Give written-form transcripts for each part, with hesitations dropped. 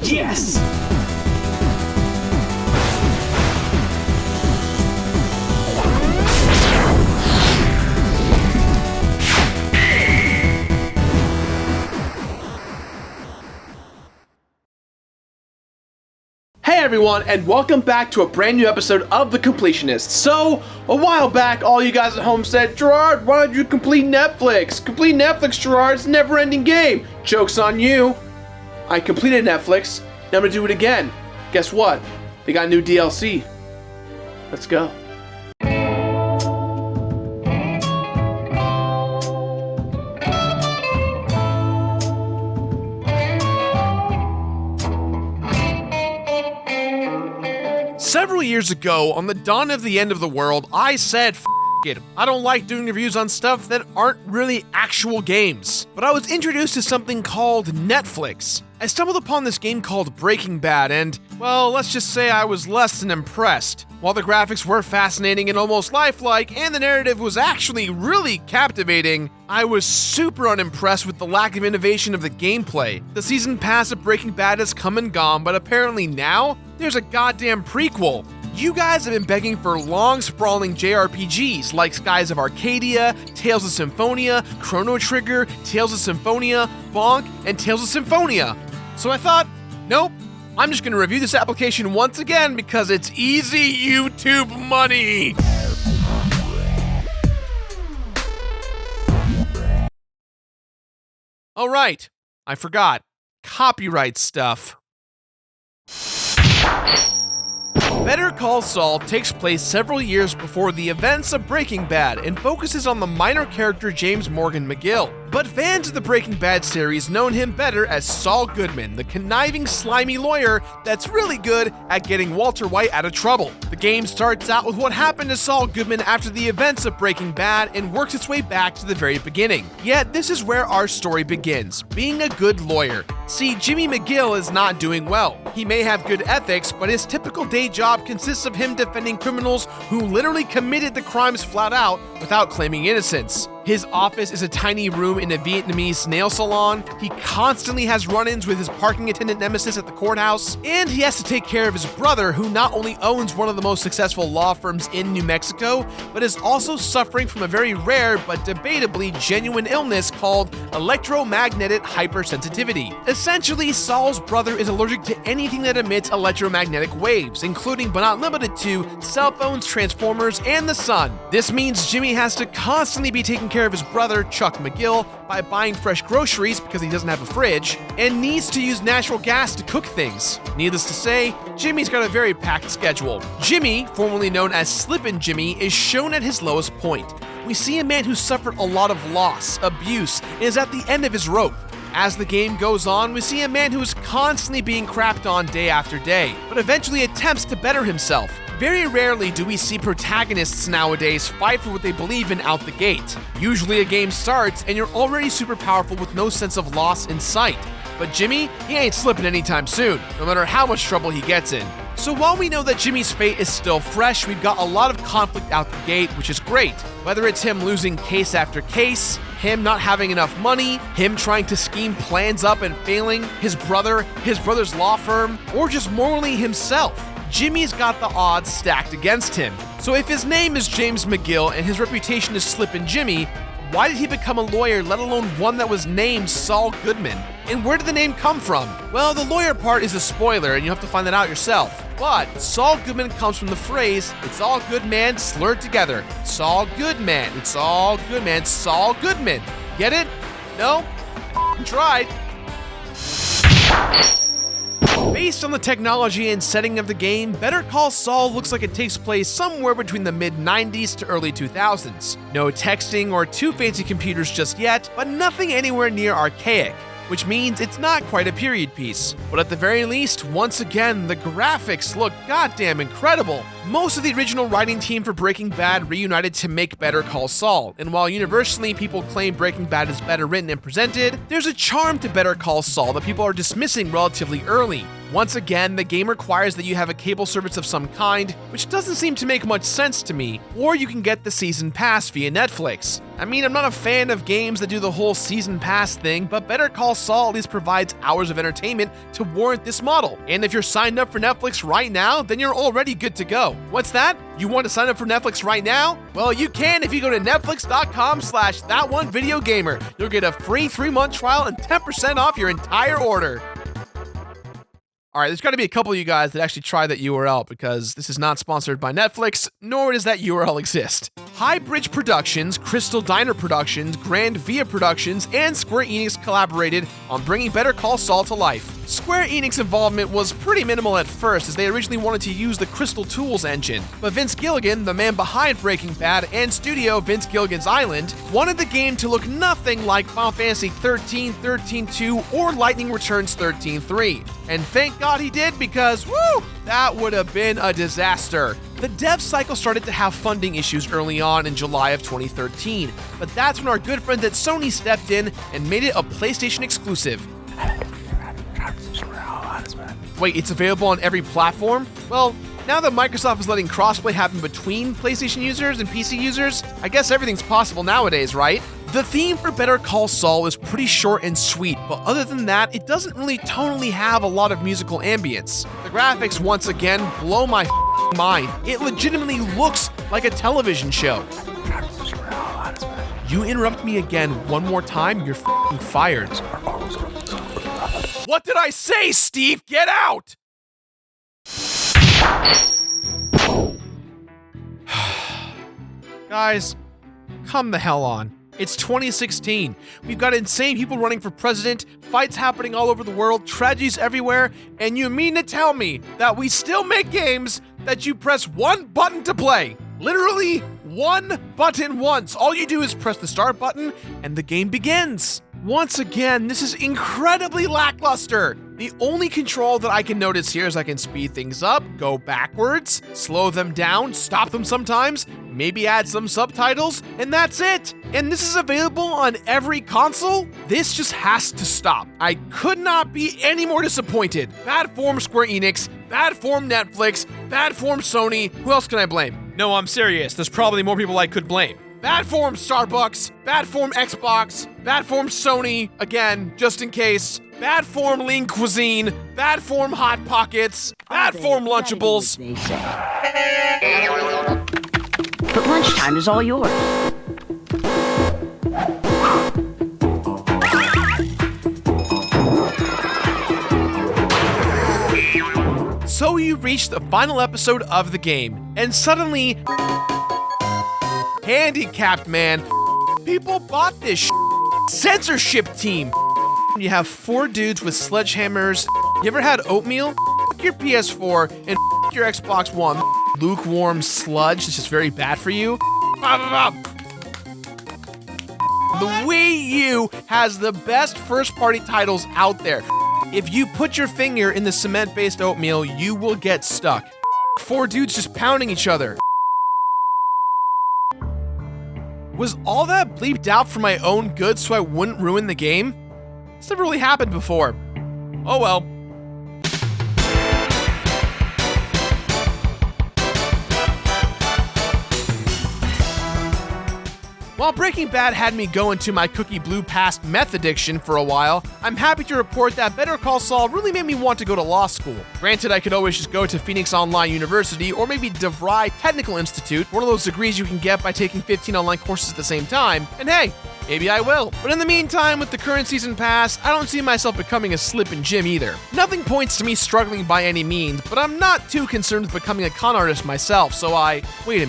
Yes! Hey everyone, and welcome back to a brand new episode of The Completionist. So, a while back, all you guys at home said, Gerard, why don't you complete Netflix? Complete Netflix, Gerard, it's a never-ending game. Joke's on you. I completed Netflix, now I'm gonna do it again. Guess what? They got new DLC. Let's go. Several years ago, on the dawn of the end of the world, I said, F it. I don't like doing reviews on stuff that aren't really actual games. But I was introduced to something called Netflix. I stumbled upon this game called Breaking Bad and, well, let's just say I was less than impressed. While the graphics were fascinating and almost lifelike, and the narrative was actually really captivating, I was super unimpressed with the lack of innovation of the gameplay. The season pass of Breaking Bad has come and gone, but apparently now, there's a goddamn prequel. You guys have been begging for long, sprawling JRPGs like Skies of Arcadia, Tales of Symphonia, Chrono Trigger, Tales of Symphonia, Bonk, and Tales of Symphonia. So I thought, nope, I'm just gonna review this application once again because it's easy YouTube money. Oh right, I forgot. Copyright stuff. Better Call Saul takes place several years before the events of Breaking Bad and focuses on the minor character James Morgan McGill. But fans of the Breaking Bad series know him better as Saul Goodman, the conniving, slimy lawyer that's really good at getting Walter White out of trouble. The game starts out with what happened to Saul Goodman after the events of Breaking Bad and works its way back to the very beginning. Yet this is where our story begins, being a good lawyer. See, Jimmy McGill is not doing well. He may have good ethics, but his typical day job consists of him defending criminals who literally committed the crimes flat out without claiming innocence. His office is a tiny room in a Vietnamese nail salon, he constantly has run-ins with his parking attendant nemesis at the courthouse, and he has to take care of his brother who not only owns one of the most successful law firms in New Mexico, but is also suffering from a very rare but debatably genuine illness called electromagnetic hypersensitivity. Essentially, Saul's brother is allergic to anything that emits electromagnetic waves, including but not limited to cell phones, transformers, and the sun. This means Jimmy has to constantly be taking care of his brother, Chuck McGill, by buying fresh groceries because he doesn't have a fridge, and needs to use natural gas to cook things. Needless to say, Jimmy's got a very packed schedule. Jimmy, formerly known as Slippin' Jimmy, is shown at his lowest point. We see a man who suffered a lot of loss, abuse, and is at the end of his rope. As the game goes on, we see a man who is constantly being crapped on day after day, but eventually attempts to better himself. Very rarely do we see protagonists nowadays fight for what they believe in out the gate. Usually a game starts and you're already super powerful with no sense of loss in sight. But Jimmy, he ain't slipping anytime soon, no matter how much trouble he gets in. So while we know that Jimmy's fate is still fresh, we've got a lot of conflict out the gate, which is great. Whether it's him losing case after case, him not having enough money, him trying to scheme plans up and failing, his brother's law firm, or just morally himself. Jimmy's got the odds stacked against him. So if his name is James McGill and his reputation is Slippin' Jimmy, why did he become a lawyer, let alone one that was named Saul Goodman? And where did the name come from? Well, the lawyer part is a spoiler and you have to find that out yourself. But Saul Goodman comes from the phrase, it's all good man slurred together. Saul Goodman, it's all good man, Saul Goodman. Get it? No? Tried. Based on the technology and setting of the game, Better Call Saul looks like it takes place somewhere between the mid-90s to early 2000s. No texting or too fancy computers just yet, but nothing anywhere near archaic, which means it's not quite a period piece. But at the very least, once again, the graphics look goddamn incredible. Most of the original writing team for Breaking Bad reunited to make Better Call Saul, and while universally people claim Breaking Bad is better written and presented, there's a charm to Better Call Saul that people are dismissing relatively early. Once again, the game requires that you have a cable service of some kind, which doesn't seem to make much sense to me, or you can get the season pass via Netflix. I mean, I'm not a fan of games that do the whole season pass thing, but Better Call Saul at least provides hours of entertainment to warrant this model. And if you're signed up for Netflix right now, then you're already good to go. What's that? You want to sign up for Netflix right now? Well, you can if you go to netflix.com/thatonevideogamer. You'll get a free 3-month trial and 10% off your entire order. All right, there's got to be a couple of you guys that actually try that URL because this is not sponsored by Netflix, nor does that URL exist. High Bridge Productions, Crystal Diner Productions, Grand Via Productions, and Square Enix collaborated on bringing Better Call Saul to life. Square Enix involvement was pretty minimal at first, as they originally wanted to use the Crystal Tools engine, but Vince Gilligan, the man behind Breaking Bad and studio Vince Gilligan's Island, wanted the game to look nothing like Final Fantasy 13, 13-2, or Lightning Returns 13-3. And thank God he did, because, woo, that would have been a disaster. The dev cycle started to have funding issues early on in July of 2013, but that's when our good friends at Sony stepped in and made it a PlayStation exclusive. Wait, it's available on every platform? Well, now that Microsoft is letting crossplay happen between PlayStation users and PC users, I guess everything's possible nowadays, right? The theme for Better Call Saul is pretty short and sweet, but other than that, it doesn't really tonally have a lot of musical ambience. The graphics, once again, blow my mind. It legitimately looks like a television show. You interrupt me again one more time, you're fired. What did I say, Steve? Get out! Guys, come the hell on. It's 2016. We've got insane people running for president, fights happening all over the world, tragedies everywhere, and you mean to tell me that we still make games that you press one button to play? Literally one button once. All you do is press the start button and the game begins. Once again, this is incredibly lackluster. The only control that I can notice here is I can speed things up, go backwards, slow them down, stop them sometimes, maybe add some subtitles, and that's it. And this is available on every console? This just has to stop. I could not be any more disappointed. Bad form Square Enix, bad form Netflix, bad form Sony. Who else can I blame? No, I'm serious. There's probably more people I could blame. Bad form Starbucks, bad form Xbox, bad form Sony, again, just in case. Bad form Lean Cuisine, bad form Hot Pockets, bad form Lunchables. But lunchtime is all yours. So you reach the final episode of the game, and suddenly, handicapped man, people bought this censorship team. You have 4 dudes with sledgehammers. You ever had oatmeal? Your PS4 and your Xbox One. Lukewarm sludge. It's just very bad for you. The Wii U has the best first-party titles out there. If you put your finger in the cement-based oatmeal, you will get stuck. 4 dudes just pounding each other. Was all that bleeped out for my own good so I wouldn't ruin the game? It's never really happened before. Oh well. While Breaking Bad had me going to my cookie blue past meth addiction for a while, I'm happy to report that Better Call Saul really made me want to go to law school. Granted, I could always just go to Phoenix Online University or maybe DeVry Technical Institute, one of those degrees you can get by taking 15 online courses at the same time, and hey, maybe I will. But in the meantime, with the current season pass, I don't see myself becoming a slip in gym either. Nothing points to me struggling by any means, but I'm not too concerned with becoming a con artist myself, so Wait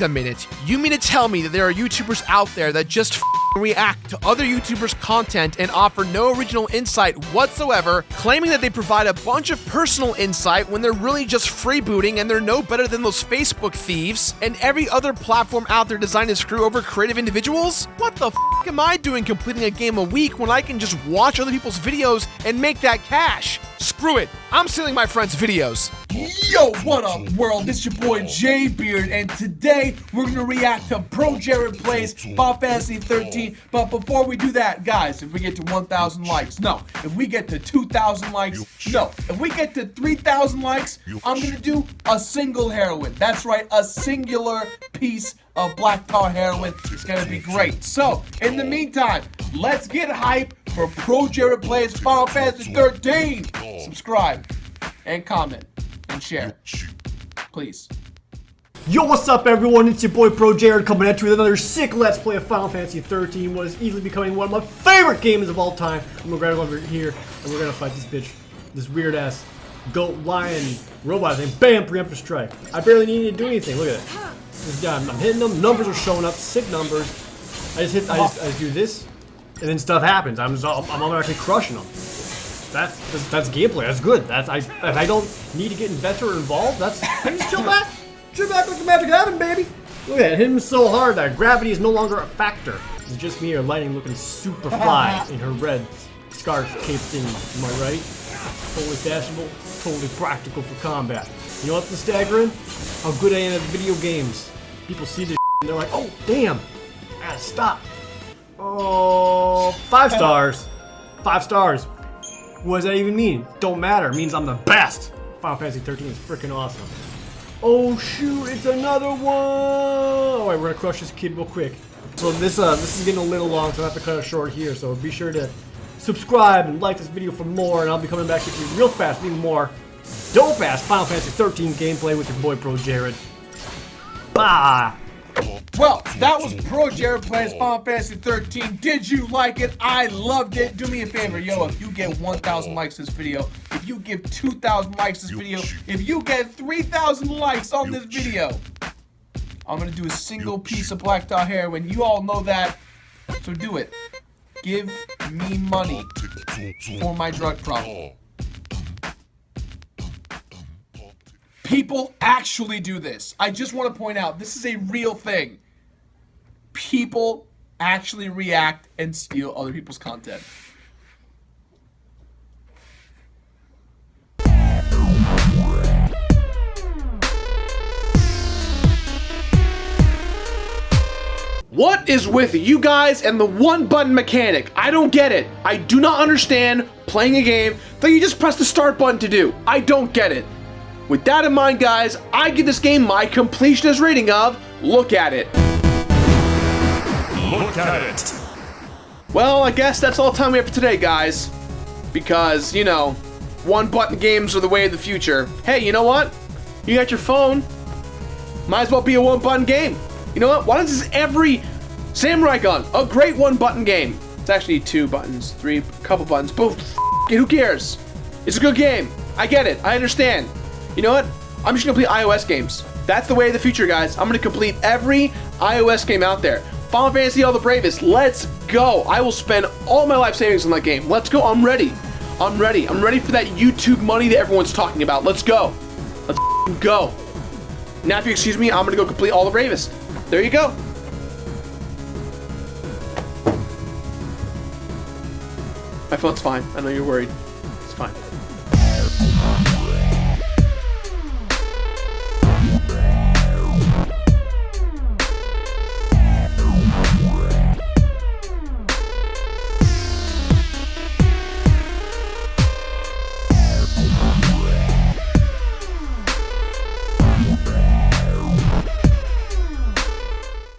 a minute. You mean to tell me that there are YouTubers out there that just react to other YouTubers' content and offer no original insight whatsoever, claiming that they provide a bunch of personal insight when they're really just freebooting and they're no better than those Facebook thieves and every other platform out there designed to screw over creative individuals? What the am I doing completing a game a week when I can just watch other people's videos and make that cash? Screw it, I'm stealing my friend's videos. Yo, what up, world? It's your boy J Beard, and today we're gonna react to Pro Jared Plays Final Fantasy 13. But before we do that, guys, if we get to 1,000 likes, no. If we get to 2,000 likes, no. If we get to 3,000 likes, I'm gonna do a single heroine. That's right, a singular piece of black tar heroin. It's gonna be great. So, in the meantime, let's get hype for Pro Jared Plays Final Fantasy 13. Subscribe and comment and share, please. Yo, what's up everyone? It's your boy Pro Jared coming at you with another sick Let's Play of Final Fantasy 13, what is easily becoming one of my favorite games of all time. I'm gonna grab over here and we're gonna fight this bitch, this weird ass goat lion robot thing. Bam! Preemptive strike. I barely need to do anything. Look at it. This guy, I'm hitting them. Numbers are showing up. Sick numbers. I just do this, and then stuff happens. I'm automatically crushing them. That's gameplay. That's good. I don't need to get invested or involved. I just chill back like the magic happened, baby. Look at it. Hit him so hard that gravity is no longer a factor. It's just me or Lightning looking super fly in her red scarf cape thing. Am I right? Totally fashionable, totally practical for combat. You know what's the staggering? How good I am at video games. People see this and they're like, oh damn, stop. Oh, 5 stars. 5 stars. What does that even mean? Don't matter. It means I'm the best. Final Fantasy 13 is freaking awesome. Oh shoot, it's another one. Alright, we're gonna crush this kid real quick. So this is getting a little long, so I have to cut it short here. So be sure to subscribe and like this video for more, and I'll be coming back to you real fast with even more dope ass Final Fantasy 13 gameplay with your boy Pro Jared. Bye. Well, that was Pro Jared Plays Final Fantasy 13. Did you like it? I loved it. Do me a favor, yo, if you get 1,000 likes this video, if you give 2,000 likes this video, if you get 3,000 likes on this video, I'm gonna do a single piece of black tar heroin. You all know that, so do it. Give me money for my drug problem. People actually do this. I just want to point out, this is a real thing. People actually react and steal other people's content. What is with you guys and the one-button mechanic? I don't get it. I do not understand playing a game that you just press the start button to do. I don't get it. With that in mind, guys, I give this game my completionist rating of look at it. Look at it. Well, I guess that's all the time we have for today, guys. Because, you know, one-button games are the way of the future. Hey, you know what? You got your phone. Might as well be a one-button game. You know what? Why does every Samurai Gun a great one-button game? It's actually 2 buttons, 3, a couple buttons, but who cares? It's a good game. I get it. I understand. You know what? I'm just gonna play iOS games. That's the way of the future, guys. I'm gonna complete every iOS game out there. Final Fantasy All the Bravest, let's go. I will spend all my life savings on that game. Let's go, I'm ready. I'm ready. I'm ready for that YouTube money that everyone's talking about. Let's go. Let's go. Now, if you excuse me, I'm gonna go complete All the Bravest. There you go. My phone's fine. I know you're worried. It's fine.